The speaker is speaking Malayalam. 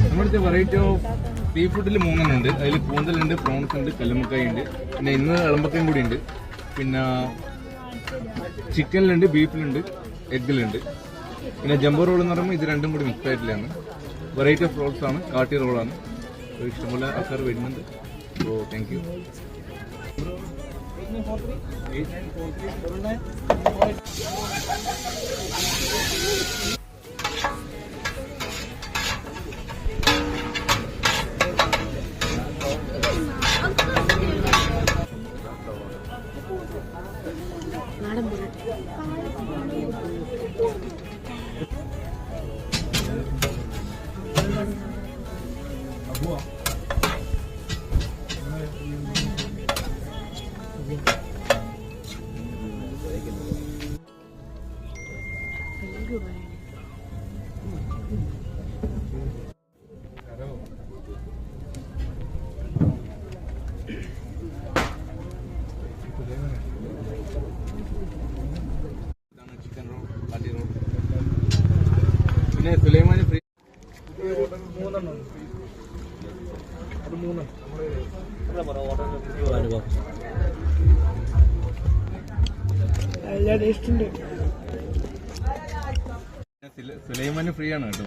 നമ്മുടെ വെറൈറ്റി ഓഫ് സീ ഫുഡിൽ 3 ഉണ്ട്. അതിൽ കൂന്തലുണ്ട്, പ്രോൺസ് ഉണ്ട്, കല്ലുമ്മക്കായ ഉണ്ട്. പിന്നെ ഇന്ന് ഇളമ്പക്കയും കൂടി ഉണ്ട്. പിന്നെ ചിക്കനിലുണ്ട്, ബീഫിലുണ്ട്, എഗ്ഗിലുണ്ട്. പിന്നെ ജംബോ റോൾ എന്ന് പറയുമ്പോൾ ഇത് രണ്ടും കൂടി മിക്സ് ആയിട്ടില്ലാണ്. വെറൈറ്റി ഓഫ് റോൾസ് ആണ്, കാട്ടി റോളാണ്. ഇഷ്ടംപോലെ ആൾക്കാർ വരുന്നുണ്ട്. So thank you. Chicken roll, കാട്ടി റോൾ. പിന്നെ സുലൈമാനി ഫ്രീ 3 സുലൈമാനി ഫ്രീ ആണ് കേട്ടോ.